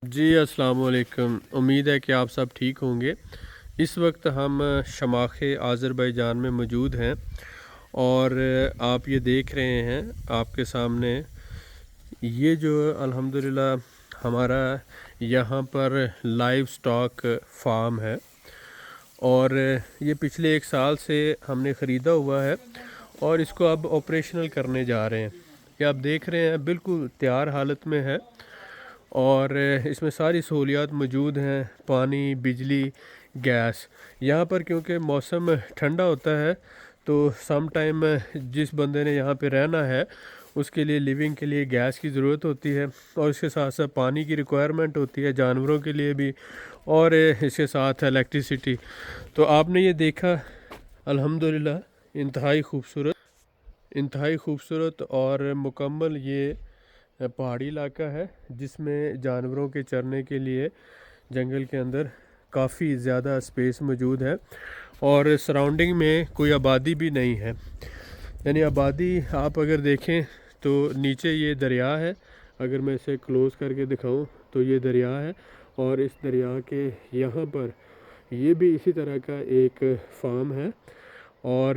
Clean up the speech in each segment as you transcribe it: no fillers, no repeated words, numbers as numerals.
جی السلام علیکم، امید ہے کہ آپ سب ٹھیک ہوں گے۔ اس وقت ہم شماخ آذربائیجان میں موجود ہیں اور آپ یہ دیکھ رہے ہیں آپ کے سامنے یہ جو الحمدللہ ہمارا یہاں پر لائیو سٹاک فارم ہے اور یہ پچھلے 1 سال سے ہم نے خریدا ہوا ہے اور اس کو اب آپریشنل کرنے جا رہے ہیں۔ یہ آپ دیکھ رہے ہیں بالکل تیار حالت میں ہے اور اس میں ساری سہولیات موجود ہیں، پانی، بجلی، گیس۔ یہاں پر کیونکہ موسم ٹھنڈا ہوتا ہے تو سم ٹائم جس بندے نے یہاں پہ رہنا ہے اس کے لیے لیونگ کے لیے گیس کی ضرورت ہوتی ہے اور اس کے ساتھ ساتھ پانی کی ریکوائرمنٹ ہوتی ہے جانوروں کے لیے بھی، اور اس کے ساتھ الیکٹریسٹی۔ تو آپ نے یہ دیکھا الحمدللہ انتہائی خوبصورت اور مکمل یہ پہاڑی علاقہ ہے جس میں جانوروں کے چرنے کے لیے جنگل کے اندر کافی زیادہ اسپیس موجود ہے اور سراؤنڈنگ میں کوئی آبادی بھی نہیں ہے، یعنی آبادی آپ اگر دیکھیں تو نیچے یہ دریا ہے، اگر میں اسے کلوز کر کے دکھاؤں تو یہ دریا ہے اور اس دریا کے یہاں پر یہ بھی اسی طرح کا ایک فارم ہے اور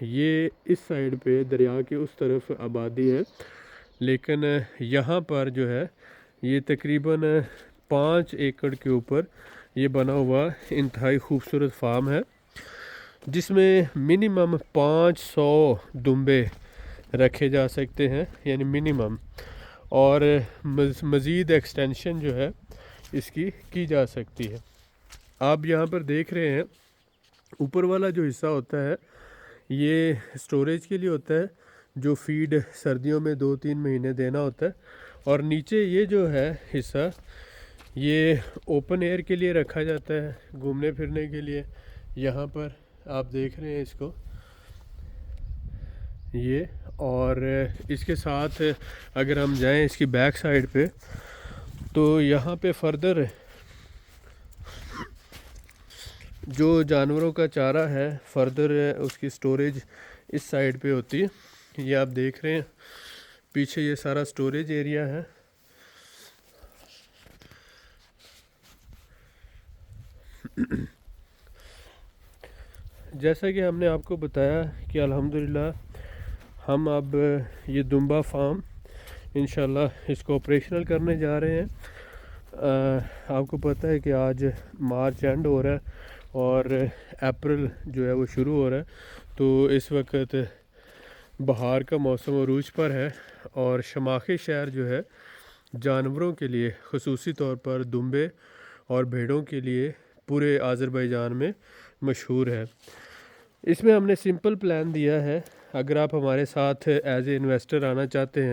یہ اس سائڈ پہ دریا کے اس طرف آبادی ہے، لیکن یہاں پر جو ہے یہ تقریباً 5 ایکڑ کے اوپر یہ بنا ہوا انتہائی خوبصورت فارم ہے جس میں منیمم 500 دمبے رکھے جا سکتے ہیں، یعنی منیمم، اور مزید ایکسٹینشن جو ہے اس کی جا سکتی ہے۔ آپ یہاں پر دیکھ رہے ہیں اوپر والا جو حصہ ہوتا ہے یہ سٹوریج کے لیے ہوتا ہے، جو فیڈ سردیوں میں 2-3 مہینے دینا ہوتا ہے، اور نیچے یہ جو ہے حصہ یہ اوپن ایئر کے لیے رکھا جاتا ہے، گھومنے پھرنے کے لیے۔ یہاں پر آپ دیکھ رہے ہیں اس کو یہ، اور اس کے ساتھ اگر ہم جائیں اس کی بیک سائڈ پہ تو یہاں پہ فردر جو جانوروں کا چارہ ہے فردر اس کی سٹوریج اس سائڈ پہ ہوتی ہے۔ یہ آپ دیکھ رہے ہیں پیچھے یہ سارا سٹوریج ایریا ہے۔ جیسا کہ ہم نے آپ کو بتایا کہ الحمدللہ ہم اب یہ دمبا فارم انشاءاللہ اس کو آپریشنل کرنے جا رہے ہیں۔ آپ کو پتہ ہے کہ آج مارچ اینڈ ہو رہا ہے اور اپریل جو ہے وہ شروع ہو رہا ہے، تو اس وقت بہار کا موسم عروج پر ہے اور شماخ شہر جو ہے جانوروں کے لیے خصوصی طور پر دمبے اور بھیڑوں کے لیے پورے آذربائیجان میں مشہور ہے۔ اس میں ہم نے سمپل پلان دیا ہے، اگر آپ ہمارے ساتھ ایز اے انویسٹر آنا چاہتے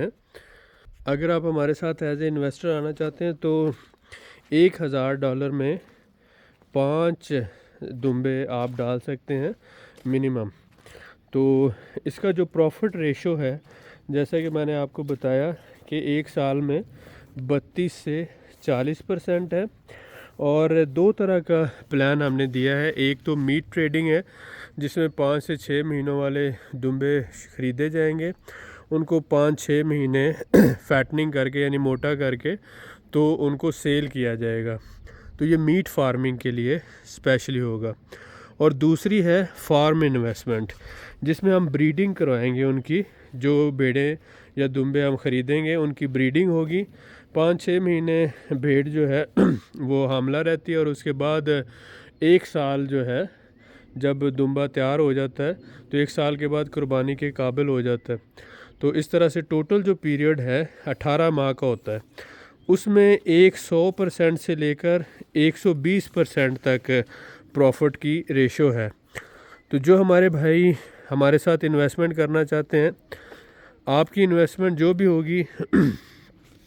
ہیں تو $1000 میں 5 دمبے آپ ڈال سکتے ہیں منیمم۔ تو اس کا جو پروفٹ ریشو ہے جیسا کہ میں نے آپ کو بتایا کہ 1 سال میں 32 سے 40% ہے، اور 2 طرح کا پلان ہم نے دیا ہے۔ ایک تو میٹ ٹریڈنگ ہے جس میں 5 سے 6 مہینوں والے دمبے خریدے جائیں گے، ان کو 5-6 مہینے فیٹننگ کر کے یعنی موٹا کر کے تو ان کو سیل کیا جائے گا، تو یہ میٹ فارمنگ کے لیے اسپیشلی ہوگا۔ اور دوسری ہے فارم انویسٹمنٹ جس میں ہم بریڈنگ کروائیں گے، ان کی جو بھیڑیں یا دمبے ہم خریدیں گے ان کی بریڈنگ ہوگی۔ 5-6 مہینے بھیڑ جو ہے وہ حاملہ رہتی ہے اور اس کے بعد 1 سال جو ہے جب دمبا تیار ہو جاتا ہے تو 1 سال کے بعد قربانی کے قابل ہو جاتا ہے۔ تو اس طرح سے ٹوٹل جو پیریڈ ہے 18 ماہ کا ہوتا ہے، اس میں 100% سے لے کر 120% تک پروفٹ کی ریشو ہے۔ تو جو ہمارے بھائی ہمارے ساتھ انویسٹمنٹ کرنا چاہتے ہیں، آپ کی انویسٹمنٹ جو بھی ہوگی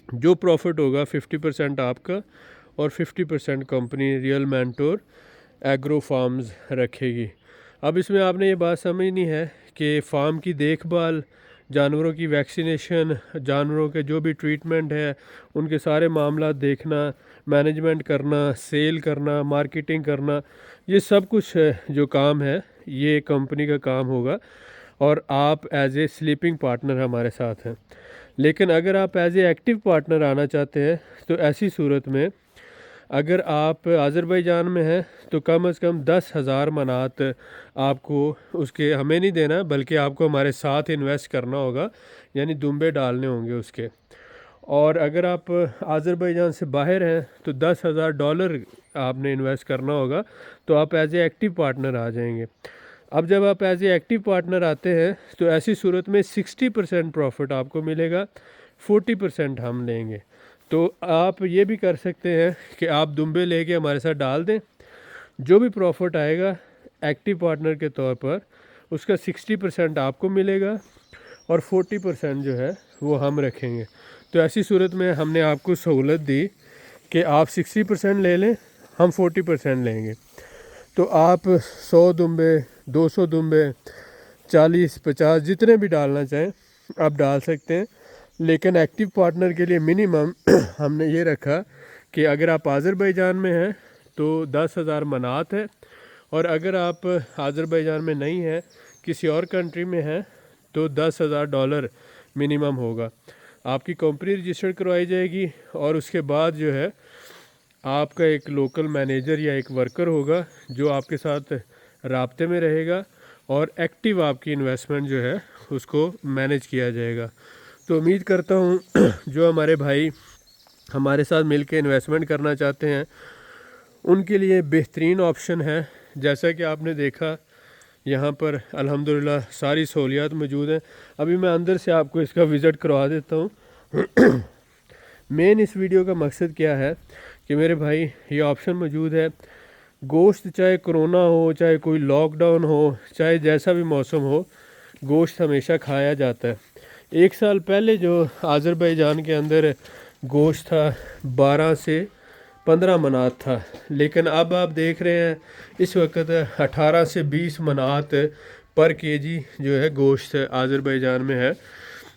جو پروفٹ ہوگا 50% آپ کا اور 50% company real mentor agro farms رکھے گی۔ اب اس میں آپ نے یہ بات سمجھنی ہے کہ فارم کی دیکھ بھال، جانوروں کی ویکسینیشن، جانوروں کے جو بھی ٹریٹمنٹ ہے ان کے سارے معاملات دیکھنا، مینجمنٹ کرنا، سیل کرنا، مارکیٹنگ کرنا، یہ سب کچھ جو کام ہے یہ کمپنی کا کام ہوگا، اور آپ ایز اے سلیپنگ پارٹنر ہمارے ساتھ ہیں۔ لیکن اگر آپ ایز اے ایکٹیو پارٹنر آنا چاہتے ہیں تو ایسی صورت میں اگر آپ آذربائیجان میں ہیں تو کم از کم 10,000 منات آپ کو اس کے ہمیں نہیں دینا، بلکہ آپ کو ہمارے ساتھ انویسٹ کرنا ہوگا، یعنی دمبے ڈالنے ہوں گے اس کے۔ اور اگر آپ آذربائیجان سے باہر ہیں تو $10,000 آپ نے انویسٹ کرنا ہوگا، تو آپ ایز اے ایکٹیو پارٹنر آ جائیں گے۔ اب جب آپ ایز اے ایکٹیو پارٹنر آتے ہیں تو ایسی صورت میں 60% پروفٹ آپ کو ملے گا، 40% ہم لیں گے۔ تو آپ یہ بھی کر سکتے ہیں کہ آپ دمبے لے کے ہمارے ساتھ ڈال دیں، جو بھی پروفٹ آئے گا ایکٹیو پارٹنر کے طور پر اس کا 60% آپ کو ملے گا اور 40% جو ہے وہ ہم رکھیں گے۔ تو ایسی صورت میں ہم نے آپ کو سہولت دی کہ آپ 60% لے لیں، ہم 40% لیں گے۔ تو آپ 100 دمبے، 200 دمبے، 40، 50 جتنے بھی ڈالنا چاہیں آپ ڈال سکتے ہیں، لیکن ایکٹیو پارٹنر کے لیے منیمم ہم نے یہ رکھا کہ اگر آپ آذربائیجان میں ہیں تو 10,000 منات ہے، اور اگر آپ آذربائیجان میں نہیں ہیں، کسی اور کنٹری میں ہیں، تو $10,000 منیمم ہوگا۔ آپ کی کمپنی رجسٹر کروائی جائے گی، اور اس کے بعد جو ہے آپ کا ایک لوکل مینیجر یا ایک ورکر ہوگا جو آپ کے ساتھ رابطے میں رہے گا، اور ایکٹیو آپ کی انویسٹمنٹ جو ہے اس کو مینیج کیا جائے گا۔ تو امید کرتا ہوں جو ہمارے بھائی ہمارے ساتھ مل کے انویسٹمنٹ کرنا چاہتے ہیں ان کے لیے بہترین آپشن ہے۔ جیسا کہ آپ نے دیکھا یہاں پر الحمدللہ ساری سہولیات موجود ہیں۔ ابھی میں اندر سے آپ کو اس کا وزٹ کروا دیتا ہوں۔ مین اس ویڈیو کا مقصد کیا ہے کہ میرے بھائی یہ آپشن موجود ہے، گوشت چاہے کرونا ہو، چاہے کوئی لاک ڈاؤن ہو، چاہے جیسا بھی موسم ہو، گوشت ہمیشہ کھایا جاتا ہے۔ 1 سال پہلے جو آذربائیجان کے اندر گوشت تھا 12 سے 15 منات تھا، لیکن اب آپ دیکھ رہے ہیں اس وقت 18 سے 20 منات پر کے جی جو ہے گوشت آذربائیجان میں ہے۔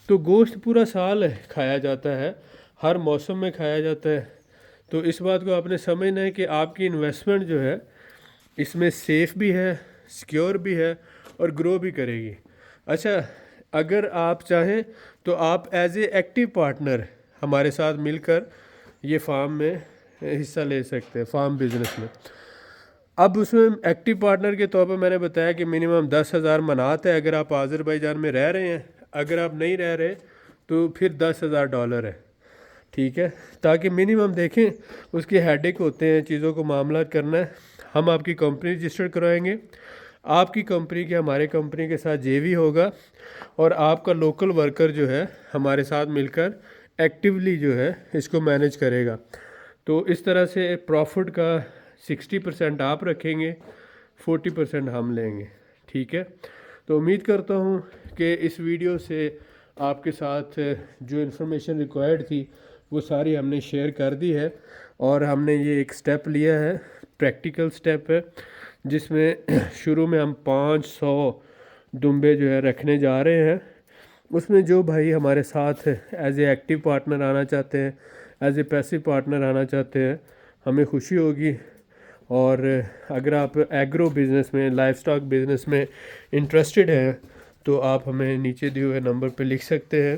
تو گوشت پورا سال کھایا جاتا ہے، ہر موسم میں کھایا جاتا ہے۔ تو اس بات کو آپ نے سمجھنا ہے کہ آپ کی انویسٹمنٹ جو ہے اس میں سیف بھی ہے، سیکیور بھی ہے، اور گرو بھی کرے گی۔ اچھا، اگر آپ چاہیں تو آپ ایز اے ایکٹیو پارٹنر ہمارے ساتھ مل کر یہ فارم میں حصہ لے سکتے ہیں، فارم بزنس میں۔ اب اس میں ایکٹیو پارٹنر کے طور پر میں نے بتایا کہ منیمم 10,000 منات ہے اگر آپ آذربائیجان میں رہ رہے ہیں، اگر آپ نہیں رہ رہے تو پھر $10,000 ہے، ٹھیک ہے؟ تاکہ منیمم دیکھیں اس کے ہیڈک ہوتے ہیں، چیزوں کو معاملات کرنا ہے۔ ہم آپ کی کمپنی رجسٹر کروائیں گے، آپ کی کمپنی کے ہمارے کمپنی کے ساتھ JV ہوگا، اور آپ کا لوکل ورکر جو ہے ہمارے ساتھ مل کر ایکٹیولی جو ہے اس کو مینیج کرے گا۔ تو اس طرح سے پروفٹ کا 60% آپ رکھیں گے، 40% ہم لیں گے، ٹھیک ہے؟ تو امید کرتا ہوں کہ اس ویڈیو سے آپ کے ساتھ جو انفارمیشن ریکوائرڈ تھی وہ ساری ہم نے شیئر کر دی ہے، اور ہم نے یہ ایک سٹیپ لیا ہے، پریکٹیکل سٹیپ ہے، جس میں شروع میں ہم 500 دمبے جو ہے رکھنے جا رہے ہیں۔ اس میں جو بھائی ہمارے ساتھ ایز اے ایکٹیو پارٹنر آنا چاہتے ہیں، ایز اے پیسو پارٹنر آنا چاہتے ہیں، ہمیں خوشی ہوگی۔ اور اگر آپ ایگرو بزنس میں، لائف سٹاک بزنس میں انٹرسٹڈ ہیں تو آپ ہمیں نیچے دیے ہوئے نمبر پہ لکھ سکتے ہیں۔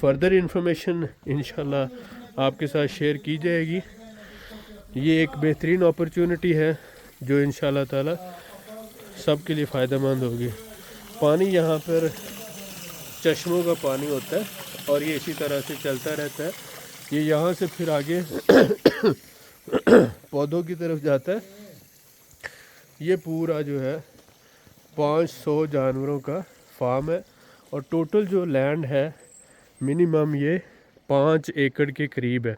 فردر انفارمیشن انشاءاللہ آپ کے ساتھ شیئر کی جائے گی۔ یہ ایک بہترین اپرچونٹی ہے جو انشاءاللہ تعالی سب کے لیے فائدہ مند ہوگی۔ پانی یہاں پر چشموں کا پانی ہوتا ہے، اور یہ اسی طرح سے چلتا رہتا ہے، یہ یہاں سے پھر آگے پودوں کی طرف جاتا ہے۔ یہ پورا جو ہے 500 جانوروں کا فارم ہے، اور ٹوٹل جو لینڈ ہے منیمم یہ 5 ایکڑ کے قریب ہے۔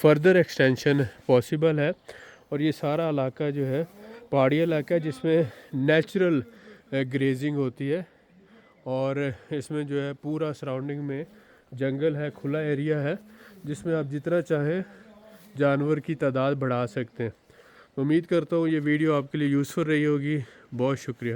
فردر ایکسٹینشن پاسبل ہے، اور یہ سارا علاقہ جو ہے پہاڑی علاقہ ہے جس میں نیچرل گریزنگ ہوتی ہے، اور اس میں جو ہے پورا سراؤنڈنگ میں جنگل ہے، کھلا ایریا ہے، جس میں آپ جتنا چاہیں جانور کی تعداد بڑھا سکتے ہیں۔ امید کرتا ہوں یہ ویڈیو آپ کے لیے یوزفل رہی ہوگی۔ بہت شکریہ۔